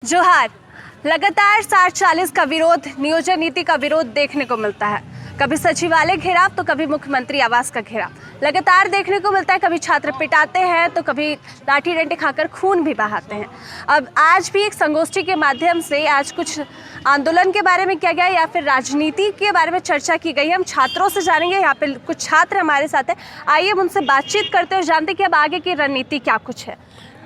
जोहार। लगातार 60-40 का विरोध, नियोजन नीति का विरोध देखने को मिलता है। कभी सचिवालय घेराव तो कभी मुख्यमंत्री आवास का घेराव लगातार देखने को मिलता है। कभी छात्र पिटाते हैं तो कभी लाठी डंडे खाकर खून भी बहाते हैं। अब आज भी एक संगोष्ठी के माध्यम से आज कुछ आंदोलन के बारे में किया गया या फिर राजनीति के बारे में चर्चा की गई है। हम छात्रों से जानेंगे, यहाँ पे कुछ छात्र हमारे साथ हैं। आइए हम उनसे बातचीत करते हैं और जानते कि अब आगे की रणनीति क्या कुछ है,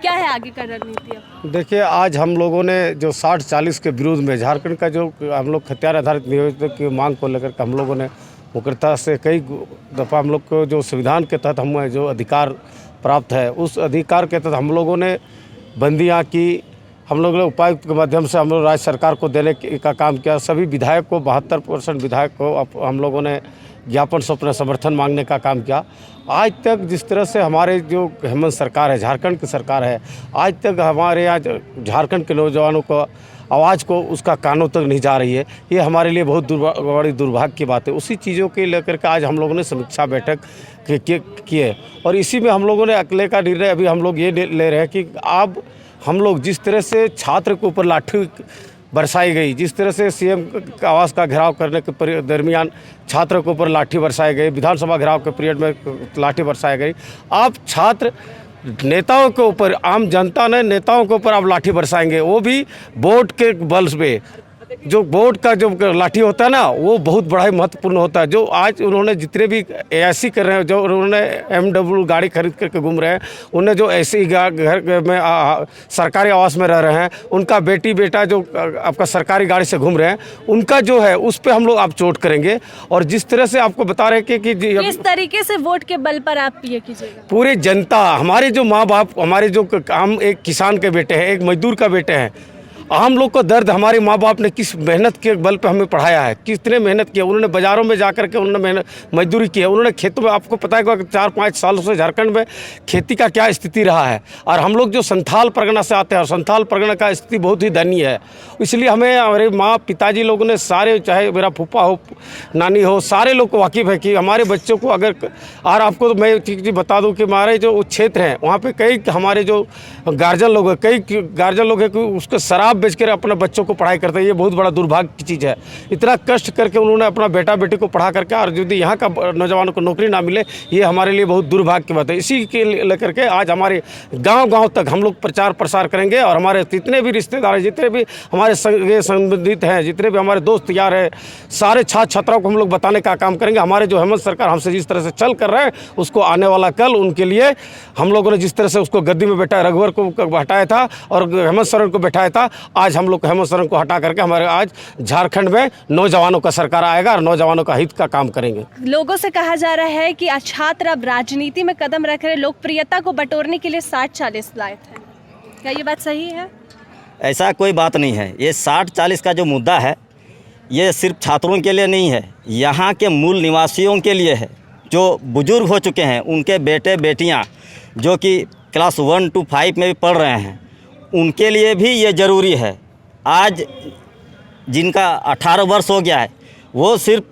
क्या है आगे का रणनीति। देखिए, आज हम लोगों ने जो 60-40 के विरोध में झारखंड का जो हम लोग हथियार आधारित नियोजन की मांग को लेकर के हम लोगों ने मुख्यतः से कई दफ़ा हम लोग को जो संविधान के तहत हमें जो अधिकार प्राप्त है, उस अधिकार के तहत हम लोगों ने बंदियाँ की, हम लोगों ने उपायुक्त के माध्यम से हम लोग राज्य सरकार को देने का काम किया। सभी विधायक को 72% विधायक को हम लोगों ने ज्ञापन से अपना समर्थन मांगने का काम किया। आज तक जिस तरह से हमारे जो हेमंत सरकार है, झारखंड की सरकार है, आज तक हमारे यहाँ झारखंड के नौजवानों को आवाज़ को उसका कानों तक नहीं जा रही है। ये हमारे लिए बहुत बड़ी दुर्भाग्य की बात है। उसी चीज़ों के लेकर के आज हम लोगों ने समीक्षा बैठक किए और इसी में हम लोगों ने अगले का निर्णय अभी हम लोग ये ले रहे हैं कि अब हम लोग जिस तरह से छात्र के ऊपर लाठी बरसाई गई, जिस तरह से सीएम आवास का घेराव करने के दरमियान छात्र के ऊपर लाठी बरसाई गई, विधानसभा घेराव के पीरियड में लाठी बरसाई गई, अब छात्र नेताओं के ऊपर, आम जनता ने नेताओं के ऊपर अब लाठी बरसाएंगे, वो भी वोट के बल पे। जो वोट का जो लाठी होता है ना, वो बहुत बड़ा ही महत्वपूर्ण होता है। जो आज उन्होंने जितने भी एएससी कर रहे हैं, जो उन्होंने एमडब्ल्यू गाड़ी खरीद करके घूम रहे हैं, उन्हें जो ऐसी घर में सरकारी आवास में रह रहे हैं, उनका बेटी बेटा जो आपका सरकारी गाड़ी से घूम रहे हैं, उनका जो है उस पर हम लोग आप चोट करेंगे। और जिस तरह से आपको बता रहे हैं कि किस तरीके से वोट के बल पर आप ये कीजिएगा। पूरी जनता, हमारे जो माँ बाप, हमारे जो हम एक किसान के बेटे हैं, एक मजदूर का बेटे हैं, हम लोग को दर्द, हमारे माँ बाप ने किस मेहनत के बल पे हमें पढ़ाया है, कितने मेहनत किया उन्होंने, बाज़ारों में जाकर के उन्होंने मेहनत मजदूरी की है, उन्होंने खेतों में, आपको पता है कि 4-5 सालों से झारखंड में खेती का क्या स्थिति रहा है। और हम लोग जो संथाल परगना से आते हैं, और संथाल परगना का स्थिति बहुत ही दयनीय है। इसलिए हमें हमारे माँ पिताजी लोगों ने सारे, चाहे मेरा फूफा हो, नानी हो, सारे लोग को वाकिफ़ है कि हमारे बच्चों को अगर, और आपको तो मैं चीज़ बता दूँ कि हमारे जो क्षेत्र हैं वहाँ पर कई हमारे जो गार्जियन लोग हैं, कई गार्जियन लोग हैं कि उसको शराब बेच कर अपने बच्चों को पढ़ाई करते हैं। ये बहुत बड़ा दुर्भाग्य की चीज़ है। इतना कष्ट करके उन्होंने अपना बेटा बेटी को पढ़ा करके, और यदि यहाँ का नौजवानों को नौकरी ना मिले, ये हमारे लिए बहुत दुर्भाग्य की बात है। इसी के लेकर के आज हमारे गांव-गांव तक हम लोग प्रचार प्रसार करेंगे और हमारे जितने भी रिश्तेदार, जितने भी हमारे संबंधित हैं, जितने भी हमारे दोस्त यार हैं, सारे छात्र छात्राओं को हम लोग बताने का काम करेंगे। हमारे जो हेमंत सरकार हमसे जिस तरह से चल कर रहे हैं, उसको आने वाला कल उनके लिए हम लोगों ने जिस तरह से उसको गद्दी में बैठा, रघुवर को हटाया था और हेमंत सोरेन को बैठाया था, आज हम लोग हेमंत सोरेन को हटा करके हमारे आज झारखंड में नौजवानों का सरकार आएगा और नौजवानों का हित का काम करेंगे। लोगों से कहा जा रहा है कि छात्र अब राजनीति में कदम रख रहे, लोकप्रियता को बटोरने के लिए 60-40 लाए थे। क्या ये बात सही है? ऐसा कोई बात नहीं है। ये 60-40 का जो मुद्दा है, ये सिर्फ छात्रों के लिए नहीं है, यहाँ के मूल निवासियों के लिए है। जो बुजुर्ग हो चुके हैं, उनके बेटे बेटियाँ जो कि क्लास 1 to 5 में भी पढ़ रहे हैं, उनके लिए भी ये ज़रूरी है। आज जिनका 18 वर्ष हो गया है, वो सिर्फ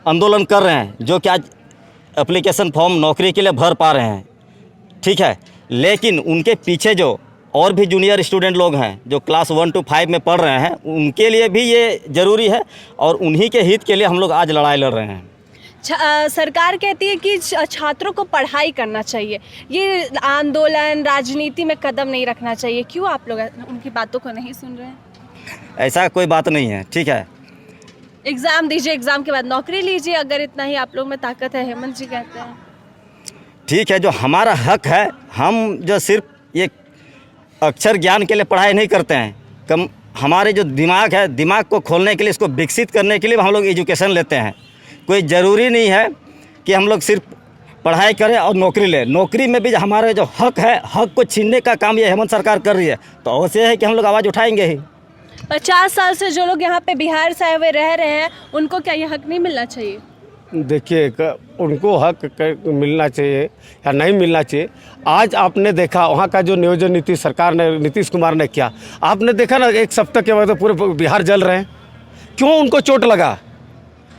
आंदोलन कर रहे हैं, जो कि आज एप्लीकेशन फॉर्म नौकरी के लिए भर पा रहे हैं, ठीक है। लेकिन उनके पीछे जो और भी जूनियर स्टूडेंट लोग हैं, जो क्लास 1 to 5 में पढ़ रहे हैं, उनके लिए भी ये ज़रूरी है और उन्हीं के हित के लिए हम लोग आज लड़ाई लड़ रहे हैं। सरकार कहती है कि छात्रों को पढ़ाई करना चाहिए, ये आंदोलन राजनीति में कदम नहीं रखना चाहिए। क्यों आप लोग उनकी बातों को नहीं सुन रहे हैं? ऐसा कोई बात नहीं है, ठीक है। एग्ज़ाम दीजिए, एग्ज़ाम के बाद नौकरी लीजिए, अगर इतना ही आप लोग में ताकत है। हेमंत जी कहते हैं ठीक है, जो हमारा हक है, हम जो सिर्फ ये अक्षर ज्ञान के लिए पढ़ाई नहीं करते हैं, हमारे जो दिमाग है, दिमाग को खोलने के लिए, इसको विकसित करने के लिए हम लोग एजुकेशन लेते हैं। कोई ज़रूरी नहीं है कि हम लोग सिर्फ पढ़ाई करें और नौकरी लें। नौकरी में भी हमारे जो हक है, हक को छीनने का काम ये हेमंत सरकार कर रही है, तो अवश्य है कि हम लोग आवाज़ उठाएंगे ही। 50 साल से जो लोग यहाँ पे बिहार से आए हुए रह रहे हैं, उनको क्या ये हक नहीं मिलना चाहिए? देखिए, उनको हक मिलना चाहिए या नहीं मिलना चाहिए। आज आपने देखा वहाँ का जो नियोजन नीति सरकार ने, नीतीश कुमार ने किया, आपने देखा ना, 1 सप्ताह के बाद पूरे बिहार जल रहे हैं। क्यों? उनको चोट लगा।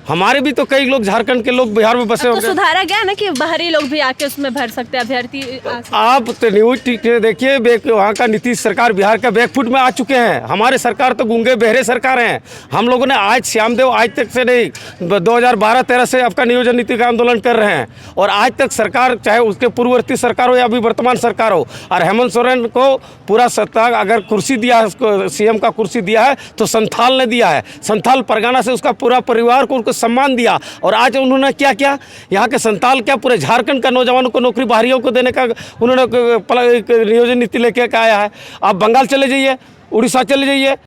हमारे भी तो कई लोग झारखंड के लोग बिहार में बसे तो होंगे। सुधारा गया ना कि बाहरी लोग भी आके उसमें भर सकते हैं, अभ्यर्थी आ सकते आप तो न्यूज देखिए, वहाँ का नीतीश सरकार बिहार का बैकफुट में आ चुके हैं। हमारे सरकार तो गूंगे बहरे सरकार हैं। हम लोगों ने आज श्यामदेव आज तक से नहीं 2012-13 से आपका नियोजन नीति का आंदोलन कर रहे हैं, और आज तक सरकार चाहे उसके पूर्ववर्ती सरकार हो या अभी वर्तमान सरकार हो, और हेमंत सोरेन को पूरा सत्ता अगर कुर्सी दिया है, उसको सीएम का कुर्सी दिया है तो संथाल ने दिया है। संथाल परगना से उसका पूरा परिवार को उनको सम्मान दिया, और आज उन्होंने क्या किया, यहाँ के संथाल क्या पूरे झारखंड का नौजवानों को नौकरी बाहरियों को देने का उन्होंने नियोजन नीति लेके आया है। आप बंगाल चले जाइए, उड़ीसा चले जाइए,